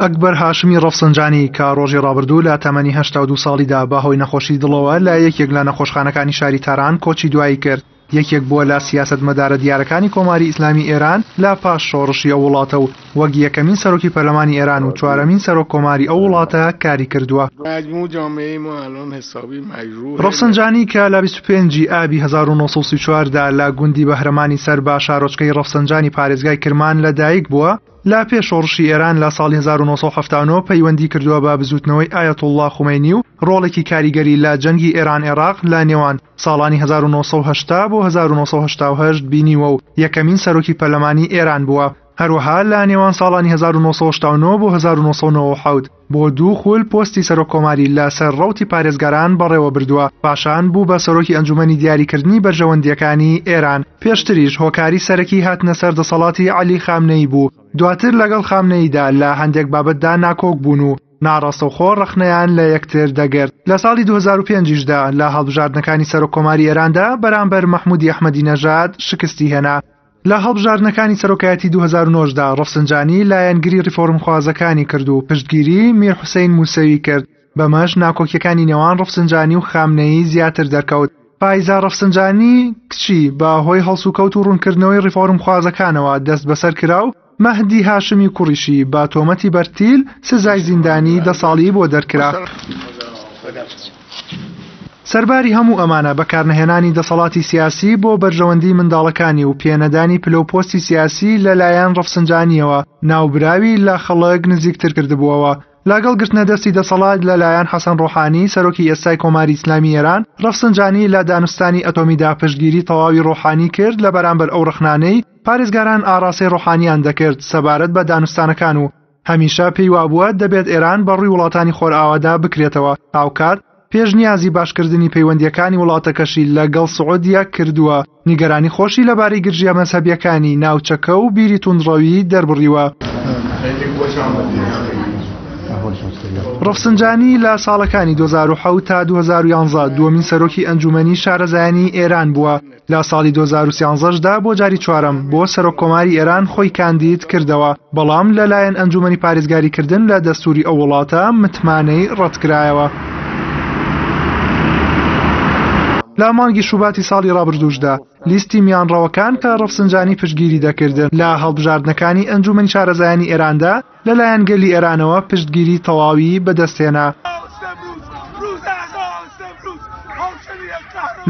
ئەکبەر هاشمی ڕەفسنجانی کە ڕۆژی ڕابردوو لە تەمەنی 82 ساڵیدا بەهۆی نەخۆشی دڵەوە لە یەکێک لە نەخۆشخانەکانی شاری تاران کۆچی دوایی کرد. یەکێک بووە لە سیاسەتمەدارە دیارەکانی کۆماری ئیسلامی ئێران لە پاش شۆڕشی ئەو وڵاتە و وەک یەکەمین سەرۆکی پەرلەمانی ئێران و چوارەمین سەرۆک کۆماری ئەو وڵاتە کاری کردووە. ڕەفسنجانی کە لە 25 ئابی 1934 دا لە گوندی بەهرەمانی سەر بە شارۆچکەی ڕەفسنجانی پارێزگای کرمان لەدایک بووە، لا پێش شۆڕشی ئێران لە ساڵی 1970 پەیوەندی کردووە بە بزوتنەوەی ئایەتوڵڵا خومینی و ڕۆڵێکی کاریگەری لە جەنگی ئێران عێراق لە نێوان ساڵانی 1970 بۆ 1970 بینیوە و یەکەمین سەرۆکی پەرلەمانی ئێران بووە. هەروەها لە نێوان ساڵانی 1969 بۆ 1990 بۆ دوو خول پۆستی سەرۆک کۆماری لە سەر ڕەوتی پارێزگاران بەڕێوە بردووە. پاشان بوو بە سەرۆکی ئەنجومەنی دیاریکردنی بەرژەوەندیەکانی ئێران. پێشتریش هۆکاری سەرەکی هاتنە سەر دەسەڵاتی عەلی خامنەئی بوو. دواتر لەگەڵ خامنەییدا لە هەندێک بابەتدا ناکۆک بوون و ناڕاستەوخۆ ڕەخنەیان لە یەکتر دەگرت. لە ساڵی 2005دا لە هەڵبژاردنەکانی سەرۆک کۆماری ئێراندا بەرامبەر مەحموودی ئەحمەدی نەژاد شکستی هێنا. لە هەڵبژاردنەکانی سەرۆکایەتی 2009دا ڕەفسنجانی لایەنگری ریفۆرمخوازەکانی کرد و پشتگیری میر حوسەین موسەوی کرد. بەمەش ناکۆکیەکانی نێوان ڕەفسنجانی و خامنەیی زیاتر دەرکەوت. پایزا ڕەفسنجانی کچی بە هۆی هەڵسوکەوت و ڕوونکردنەوەی ریفۆرمخوازەکانەوە دەست بەسەر کرا و مەهدی هاشمی کوڕیشی بە تۆمەتی بەرتیل سزای زیندانی 10 ساڵی بۆ دەرکرا. سەرباری هەموو ئەمانە بەکارنەهێنانی دەسەڵاتی سیاسی بۆ بەرژەوەندی منداڵەکانی و پێنەدانی پلەپۆستی سیاسی لەلایەن ڕەفسنجانیەوە ناوبراوی لە خەڵک نزیکتر کردبووەوە. لەگەڵ گرتنە دەستی دەسەڵات لەلایەن حەسەن ڕۆحانی سەرۆکی ئێستای کۆماری ئیسلامی ئێران، ڕەفسنجانی لە دانوستانی ئەتۆمیدا پشتگیری تەواوی ڕۆحانی کرد لە بەرامبەر ئەو ڕخنانەی پارێزگاران ئاڕاستەی ڕۆحانیان دەکرد سەبارەت بە دانوستانەکان و هەمیشە پێی وابووە دەبێت ئێران بەڕووی وڵاتانی خۆرئاوادا بکرێتەوە. هاوکات پێشنیازی باشکردنی پەیوەندیەکانی وڵاتەکەشی لەگەڵ سعودیا کردووە. نیگەرانی خۆشی لەبارەی گرژیە مەزهەبیەکانی ناوچەکە و بیری توندڕەوی دەربڕیوە. ڕەفسنجانی لە ساڵەکانی 2007 تا 2011 دووەمین سەرۆکی ئەنجومەنی شارەزایانی ئێران بووە. لە ساڵی 2013دا بۆ جاری چوارەم بۆ سەرۆک کۆماری ئێران خۆی کاندید کردەوە، بەڵام لەلایەن ئەنجومەنی پارێزگاریکردن لە دەستوری ئەو وڵاتە متمانەی ڕەتکرایەوە. لە مانگی شوباتی ساڵی ڕابردووشدا لیستی میانڕەوەکان کە ڕەفسنجانی پشتگیری دەکردن لە هەڵبژاردنەکانی ئەنجومەنی شارەزایانی ئێراندا لەلایەن گەلی ئێرانەوە پشتگیری تەواوی بەدەستهێنا.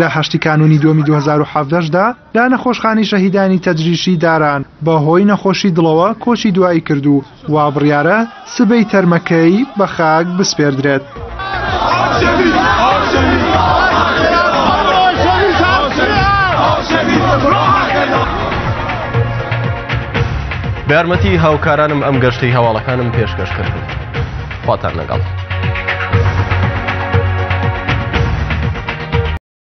لە 8 کانونی دومی 2017دا لە نەخۆشخانەی شەهیدانی تەجریشی داران بەهۆی نەخۆشی دڵەوە کۆچی دوایی کردو و بڕیارە سبەی تەرمەکەی بە خاک بسپێردرێت. بە یارمەتی هاوکارانم ئەم گەشتەی هەواڵەکانم پێشکەش کردن. خواتان لەگەڵ.